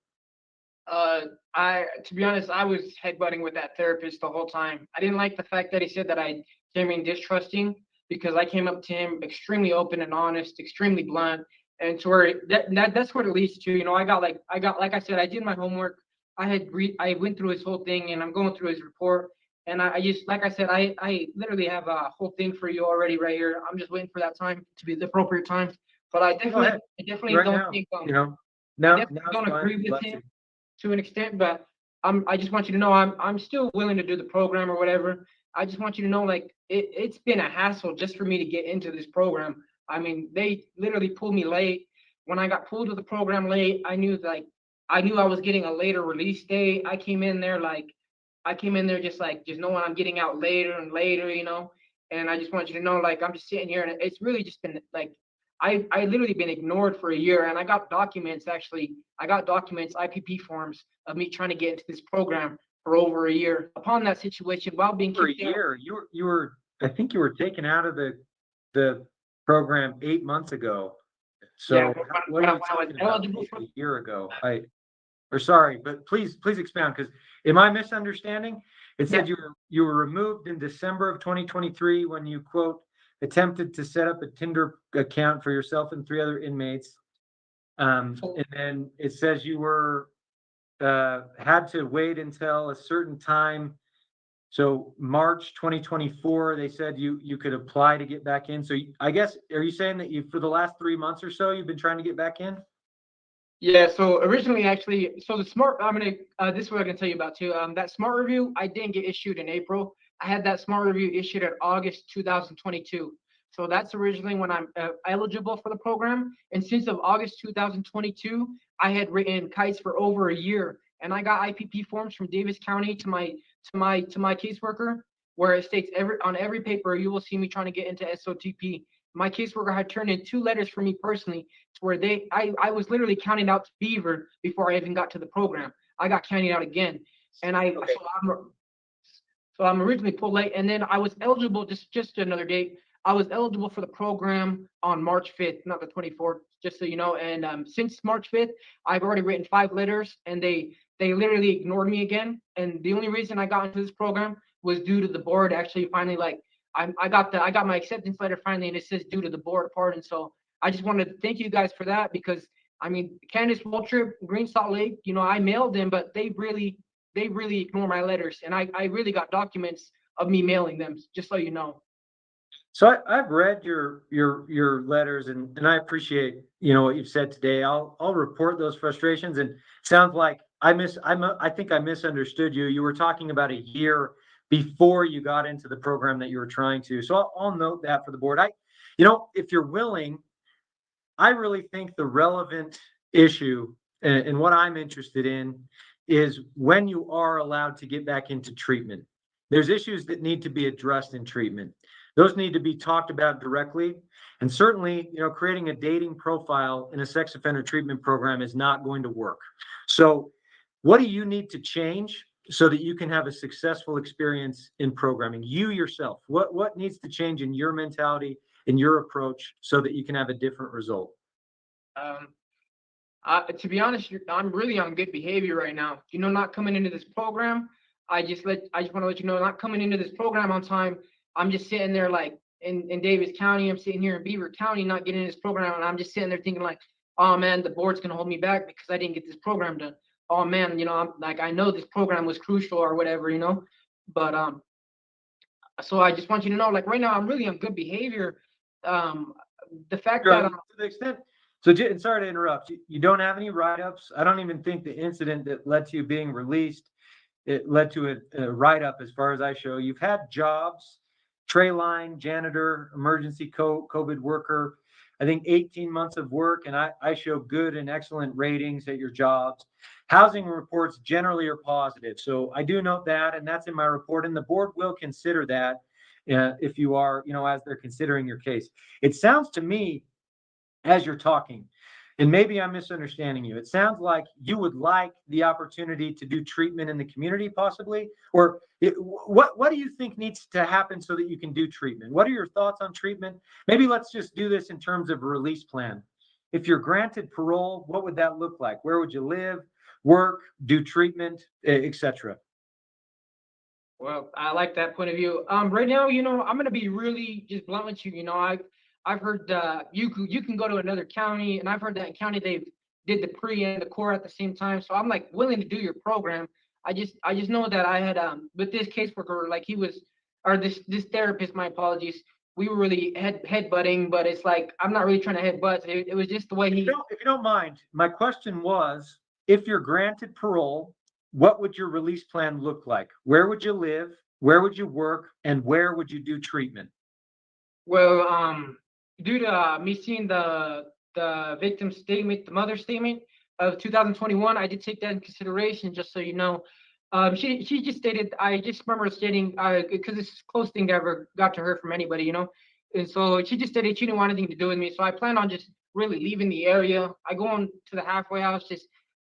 To be honest, I was headbutting with that therapist the whole time. I didn't like the fact that he said that I came in distrusting, because I came up to him extremely open and honest, extremely blunt, and to where that's what it leads to. I got like I said, I did my homework. I went through his whole thing, and I'm going through his report. And I just, like I said, I literally have a whole thing for you already right here. I'm just waiting for that time to be the appropriate time. But I definitely
Right
don't
now,
think
I
definitely don't agree with him to an extent, but I just want you to know I'm still willing to do the program or whatever. I just want you to know, like, it's been a hassle just for me to get into this program. I mean, they literally pulled me late. When I got pulled to the program late, I knew I was getting a later release date. I came in there just knowing I'm getting out later and later, and I just want you to know, like, I'm just sitting here, and it's really just been like, I literally been ignored for a year, and I got documents, IPP forms of me trying to get into this program for over a year. Upon that situation, while being
for a
kicked out,
year, you were, I think you were taken out of the program 8 months ago. So
yeah,
what
when
are
I
you
was
talking about
eligible for
a year ago? Sorry, but please expound, because am I misunderstanding? It said you were removed in December of 2023 when you, quote, attempted to set up a Tinder account for yourself and 3 other inmates. And then it says you were had to wait until a certain time. So March 2024, they said you could apply to get back in. So I guess, are you saying that for the last 3 months or so, you've been trying to get back in?
Yeah, so originally, actually, so this is what I'm gonna tell you about too. That SMART review, I didn't get issued in April. I had that SMART review issued in August 2022. So that's originally when I'm eligible for the program. And since of August 2022, I had written kites for over a year, and I got IPP forms from Davis County to my caseworker, where it states on every paper you will see me trying to get into SOTP. My caseworker had turned in 2 letters for me personally, to where I was literally counted out to Beaver before I even got to the program. I got counted out again, and so I'm originally pulled late, and then I was eligible, just another date. I was eligible for the program on March 5th, not the 24th, just so you know. And since March 5th, I've already written 5 letters, and they literally ignored me again. And the only reason I got into this program was due to the board actually finally, like, I got my acceptance letter finally, and it says due to the board part. And so I just wanted to thank you guys for that, because I mean, Candace, Wiltcher, Green Salt Lake, I mailed them, but they really ignore my letters, and I really got documents of me mailing them, just so you know.
So I've read your letters, and I appreciate what you've said today. I'll report those frustrations, and it sounds like I think I misunderstood you. You were talking about a year before you got into the program that you were trying to. So I'll note that for the board. If you're willing, I really think the relevant issue and what I'm interested in is when you are allowed to get back into treatment. There's issues that need to be addressed in treatment. Those need to be talked about directly. And certainly, creating a dating profile in a sex offender treatment program is not going to work. So what do you need to change so that you can have a successful experience in programming? You yourself, what needs to change in your mentality, in your approach, so that you can have a different result?
To be honest, I'm really on good behavior right now. Not coming into this program, I just want to let you know, not coming into this program on time. I'm just sitting there like in Davis County. I'm sitting here in Beaver County, not getting in this program, and I'm just sitting there thinking like, oh man, the board's gonna hold me back because I didn't get this program done. Oh man, I'm like, I know this program was crucial or whatever, but so I just want you to know, like right now, I'm really on good behavior. The fact that
to the extent. So, and sorry to interrupt. You don't have any write-ups. I don't even think the incident that led to you being released, it led to a write-up as far as I show. You've had jobs, tray line, janitor, emergency COVID worker, I think 18 months of work, and I show good and excellent ratings at your jobs. Housing reports generally are positive. So I do note that, and that's in my report, and the board will consider that if you are, as they're considering your case. It sounds to me, as you're talking, and maybe I'm misunderstanding you, it sounds like you would like the opportunity to do treatment in the community possibly, or what do you think needs to happen so that you can do treatment? What are your thoughts on treatment? Maybe let's just do this in terms of a release plan. If you're granted parole, what would that look like? Where would you live, work, do treatment, etc.?
Well, I like that point of view. Right now, I'm gonna be really just blunt with you. I've heard you can go to another county, and I've heard that county they did the pre and the core at the same time. So I'm like willing to do your program. I just know that I had with this caseworker, like he was, or this therapist. My apologies. We were really headbutting, but it's like I'm not really trying to headbutt. It was just the way he.
If you don't mind, my question was, if you're granted parole, what would your release plan look like? Where would you live? Where would you work? And where would you do treatment?
Well, due to me seeing the victim's statement, the mother's statement of 2021, I did take that in consideration, just so you know. She just stated, I just remember stating, because it's the closest thing I ever got to her from anybody, and so she just stated she didn't want anything to do with me. So I plan on just really leaving the area. I go on to the halfway house.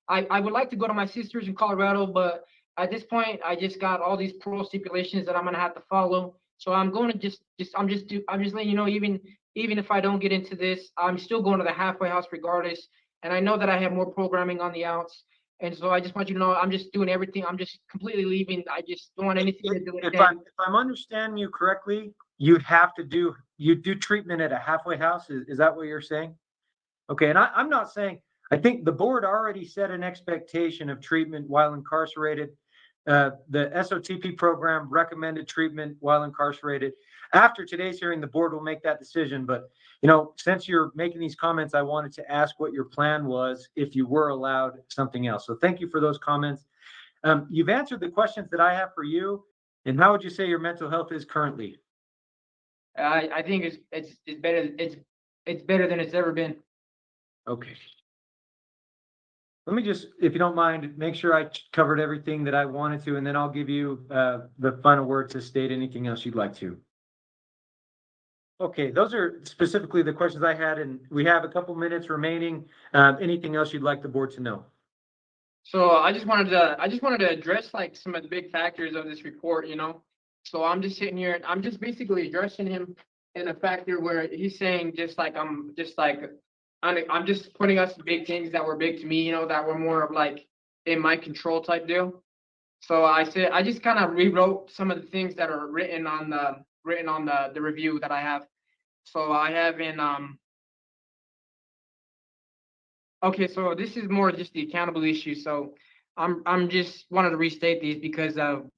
I would like to go to my sister's in Colorado, but at this point, I just got all these parole stipulations that I'm gonna have to follow. So I'm going to I'm just letting you know, even if I don't get into this, I'm still going to the halfway house regardless. And I know that I have more programming on the outs. And so I just want you to know, I'm just doing everything. I'm just completely leaving. I just don't want anything to do with that.
If I'm understanding you correctly, you'd do treatment at a halfway house. Is that what you're saying? Okay. And I'm not saying, I think the board already set an expectation of treatment while incarcerated. The SOTP program recommended treatment while incarcerated. After today's hearing, the board will make that decision. But, since you're making these comments, I wanted to ask what your plan was if you were allowed something else. So thank you for those comments. You've answered the questions that I have for you. And how would you say your mental health is currently?
I think it's better. It's better than it's ever been.
Okay. Let me just, if you don't mind, make sure I covered everything that I wanted to, and then I'll give you the final word to state anything else you'd like to. Okay, those are specifically the questions I had, and we have a couple minutes remaining. Anything else you'd like the board to know?
So I just wanted to address like some of the big factors of this report, you know. So I'm just sitting here, I'm just basically addressing him in a factor where he's saying I'm just pointing out some big things that were big to me, you know, that were more of like in my control type deal. So I said I just kind of rewrote some of the things that are written on the review that I have. So I have in okay, so this is more just the accountable issue. So I'm just wanted to restate these because of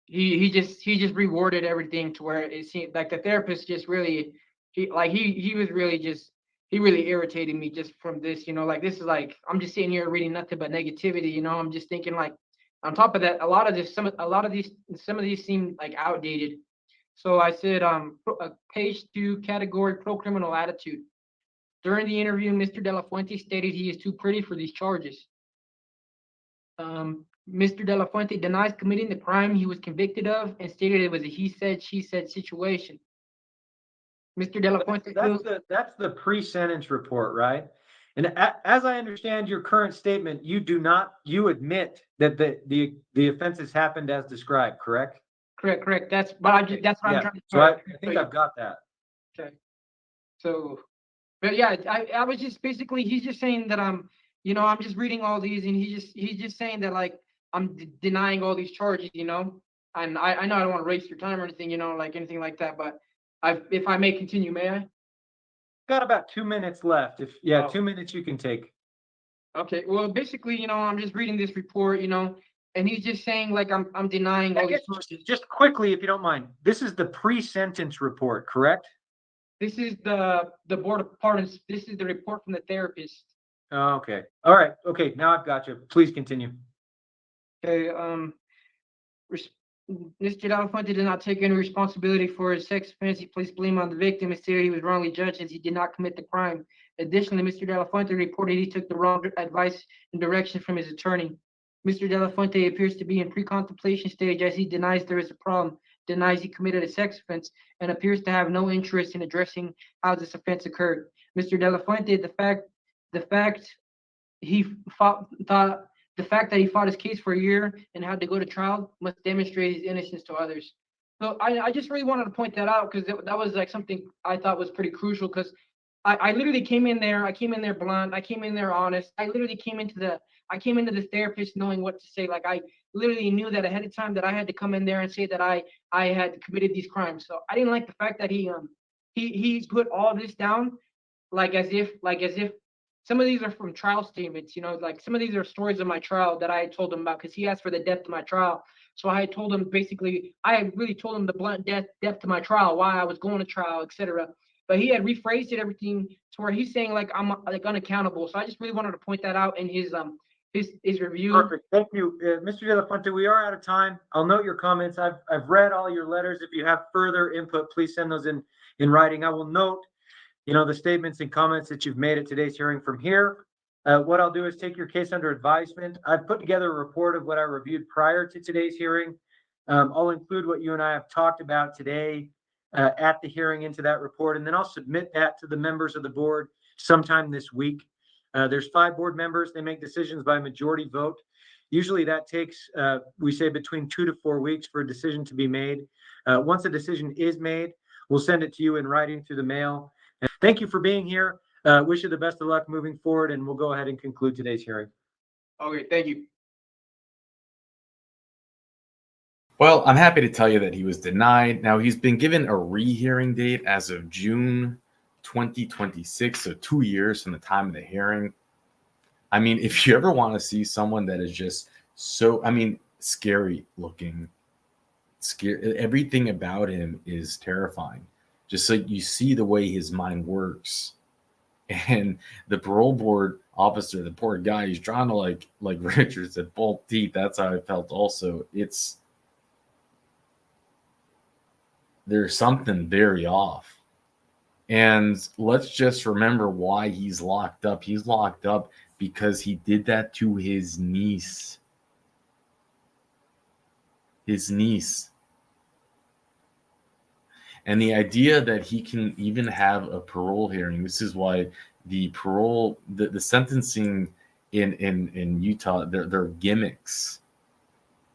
he just rewarded everything to where it seemed like the therapist just really he was really just he really irritated me just from this, you know, like this is like I'm just sitting here reading nothing but negativity, you know. I'm just thinking like on top of that, some of these seem like outdated. So I said page 2 category pro criminal attitude. During the interview, Mr. De La Fuente stated he is too pretty for these charges. Mr. De La Fuente denies committing the crime he was convicted of and stated it was a he said, she said situation. Mr. De La Fuente
That's the pre-sentence report, right? And as I understand your current statement, you admit that the offenses happened as described, correct?
Correct. That's what I'm trying to.
So I think I've got that.
Okay. So, but yeah, I was just basically he's just saying that I'm just reading all these and he's just saying that like I'm denying all these charges, you know. And I know I don't want to waste your time or anything, you know, like anything like that. But if I may continue, may I?
Got about 2 minutes left. 2 minutes you can take.
Okay. Well, basically, you know, I'm just reading this report, you know, and he's just saying like I'm denying all these charges.
Just quickly, if you don't mind, this is the pre-sentence report, correct?
This is the board of pardons. This is the report from the therapist.
Oh, okay. All right. Okay. Now I've got you. Please continue.
Okay. Mr. De La Fuente did not take any responsibility for his sex offense. He placed blame on the victim and stated he was wrongly judged as he did not commit the crime. Additionally, Mr. De La Fuente reported he took the wrong advice and direction from his attorney. Mr. De La Fuente appears to be in pre-contemplation stage as he denies there is a problem, denies he committed a sex offense, and appears to have no interest in addressing how this offense occurred. Mr. De La Fuente, the fact that he fought his case for a year and had to go to trial must demonstrate his innocence to others. So I just really wanted to point that out because that was like something I thought was pretty crucial because I literally came in there. I came in there blunt. I came in there honest. I literally came into the therapist knowing what to say. Like I literally knew that ahead of time that I had to come in there and say that I had committed these crimes. So I didn't like the fact that he put all this down like as if some of these are from trial statements, you know, like some of these are stories of my trial that I had told him about because he asked for the depth of my trial. So I had told him basically, I really told him the blunt depth of my trial, why I was going to trial, etc. But he had rephrased it everything to where he's saying like I'm like unaccountable. So I just really wanted to point that out in his review.
Perfect. Thank you, Mr. De La Fuente. We are out of time. I'll note your comments. I've read all your letters. If you have further input, please send those in writing. I will note, you know, the statements and comments that you've made at today's hearing from here. What I'll do is take your case under advisement. I've put together a report of what I reviewed prior to today's hearing. I'll include what you and I have talked about today at the hearing into that report, and then I'll submit that to the members of the board sometime this week. There's 5 board members. They make decisions by majority vote. Usually that takes, we say, between 2 to 4 weeks for a decision to be made. Once a decision is made, we'll send it to you in writing through the mail. And thank you for being here. Wish you the best of luck moving forward, and we'll go ahead and conclude today's hearing.
Okay, thank you.
Well, I'm happy to tell you that he was denied. Now, he's been given a rehearing date as of June 2026, so 2 years from the time of the hearing. I mean, if you ever want to see someone that is just so, scary looking, everything about him is terrifying. Just like you see the way his mind works. And the parole board officer, the poor guy, he's trying to like Richard said, pull teeth. That's how I felt also. there's something very off. And let's just remember why he's locked up. He's locked up because he did that to his niece. His niece. And the idea that he can even have a parole hearing, this is why the parole, the sentencing in Utah, they're gimmicks.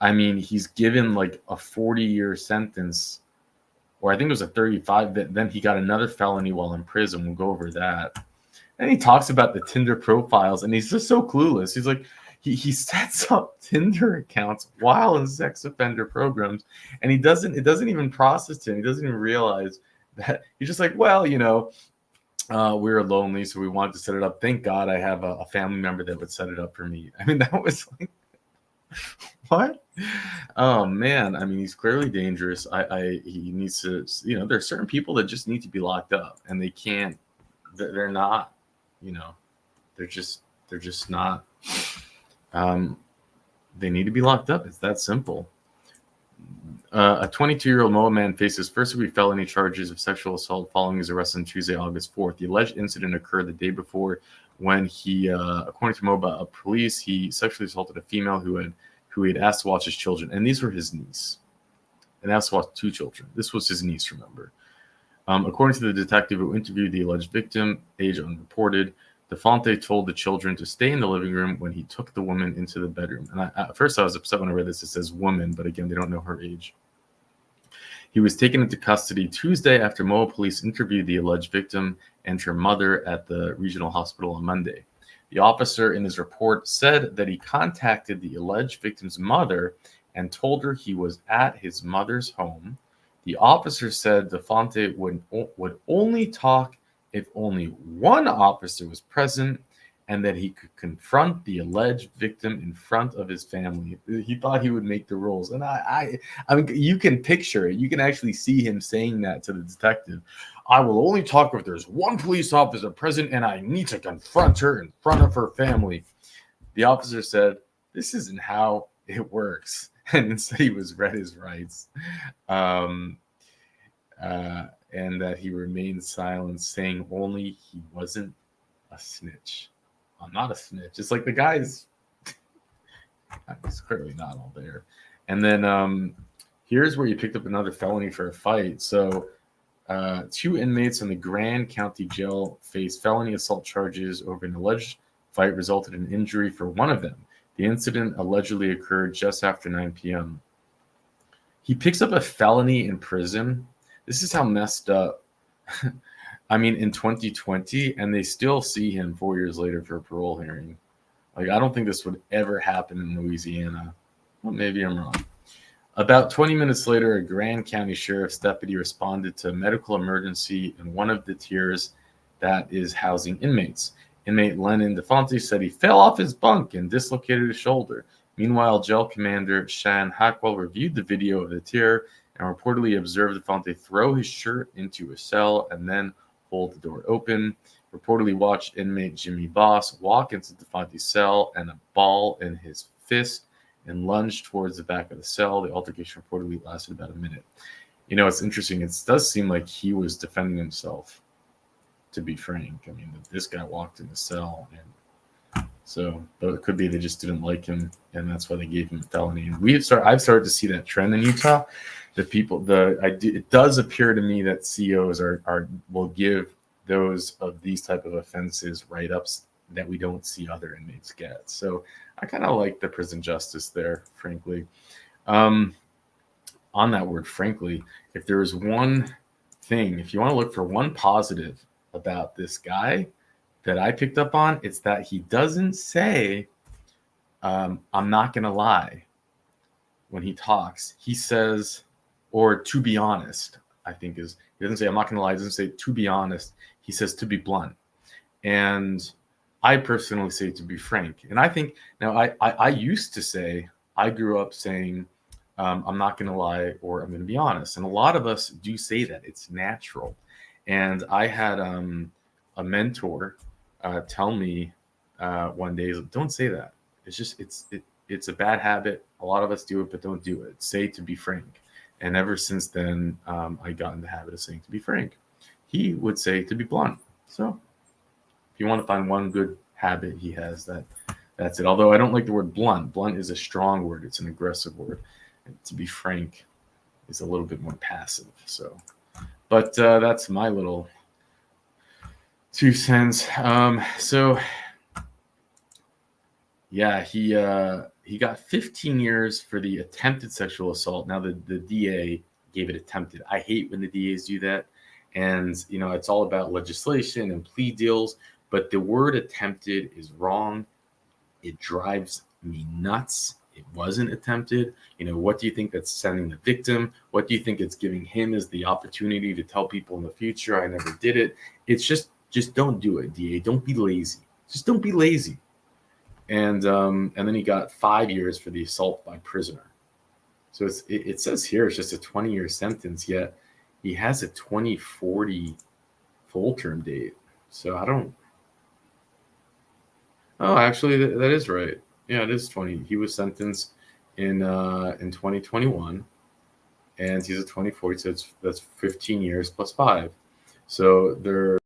I mean, he's given like a 40-year sentence, or I think it was a 35. Then he got another felony while in prison. We'll go over that. And he talks about the Tinder profiles, and he's just so clueless. He's like, he sets up Tinder accounts while in sex offender programs, and it doesn't even process him. He doesn't even realize that. He's just like, well, we were lonely, so we wanted to set it up. Thank God I have a family member that would set it up for me. I mean, that was like, what? Oh man, I mean, he's clearly dangerous. He needs to, there are certain people that just need to be locked up, and they can't. They're not, they're just not. They need to be locked up. It's that simple. A 22-year-old Moa man faces first-degree felony charges of sexual assault following his arrest on Tuesday, August 4th. The alleged incident occurred the day before when he, according to Moa police, he sexually assaulted a female who he had asked to watch his children, and these were his niece. And asked to watch 2 children. This was his niece, remember. According to the detective who interviewed the alleged victim, age unreported, Defante told the children to stay in the living room when he took the woman into the bedroom. And at first I was upset when I read this. It says woman, but again, they don't know her age. He was taken into custody Tuesday after Moa police interviewed the alleged victim and her mother at the regional hospital on Monday. The officer in his report said that he contacted the alleged victim's mother and told her he was at his mother's home. The officer said Defante would only talk if only one officer was present, and that he could confront the alleged victim in front of his family. He thought he would make the rules. And I mean, you can picture it. You can actually see him saying that to the detective. I will only talk if there's one police officer present, and I need to confront her in front of her family. The officer said, this isn't how it works. And instead he was read his rights. And that he remained silent, saying only he wasn't a snitch. I'm not a snitch. It's like the guy's he's clearly not all there. And then here's where you picked up another felony for a fight. So 2 inmates in the Grand County Jail faced felony assault charges over an alleged fight resulted in injury for one of them. The incident allegedly occurred just after 9 p.m. He picks up a felony in prison. This is how messed up. I mean, in 2020, and they still see him 4 years later for a parole hearing. Like, I don't think this would ever happen in Louisiana. Well, maybe I'm wrong. About 20 minutes later, a Grand County Sheriff's deputy responded to a medical emergency in one of the tiers that is housing inmates. Inmate Lennon Defante said he fell off his bunk and dislocated his shoulder. Meanwhile, jail commander Shan Hackwell reviewed the video of the tier and reportedly observed Defante throw his shirt into a cell and then hold the door open. Reportedly watched inmate Jimmy Boss walk into Defante's cell and a ball in his fist and lunged towards the back of the cell. The altercation reportedly lasted about a minute. It's interesting. It does seem like he was defending himself, to be frank. I mean, this guy walked in the cell, and so, but it could be they just didn't like him, and that's why they gave him a felony. And I've started to see that trend in Utah. It does appear to me that COs will give those of these type of offenses write-ups that we don't see other inmates get. So I kind of like the prison justice there, frankly. On that word, frankly, if there is one thing, if you want to look for one positive about this guy that I picked up on, it's that he doesn't say, I'm not going to lie when he talks. He says, or to be honest, I think he doesn't say I'm not going to lie. He doesn't say to be honest. He says to be blunt. And I personally say to be frank. And I think, now I used to say, I grew up saying, I'm not going to lie or I'm going to be honest. And a lot of us do say that. It's natural. And I had a mentor tell me one day, don't say that. It's just, it's a bad habit. A lot of us do it, but don't do it. Say to be frank. And ever since then, I got in the habit of saying to be frank. He would say to be blunt. So if you want to find one good habit he has, that's it. Although I don't like the word blunt. Blunt is a strong word. It's an aggressive word. And to be frank is a little bit more passive. So, but that's my little 2 cents. So yeah, he got 15 years for the attempted sexual assault. Now the DA gave it attempted. I hate when the DAs do that. And, you know, it's all about legislation and plea deals. But the word attempted is wrong. It drives me nuts. It wasn't attempted. You know, what do you think that's sending the victim? What do you think it's giving him as the opportunity to tell people in the future, I never did it? It's just don't do it, DA. Don't be lazy. Just don't be lazy. And then he got 5 years for the assault by prisoner. So it says here it's just a 20-year sentence, yet he has a 2040 full term date. So I don't. Oh, actually, that is right. Yeah, it is 20. He was sentenced in 2021, and he's a 2040. So that's 15 years plus 5. So they're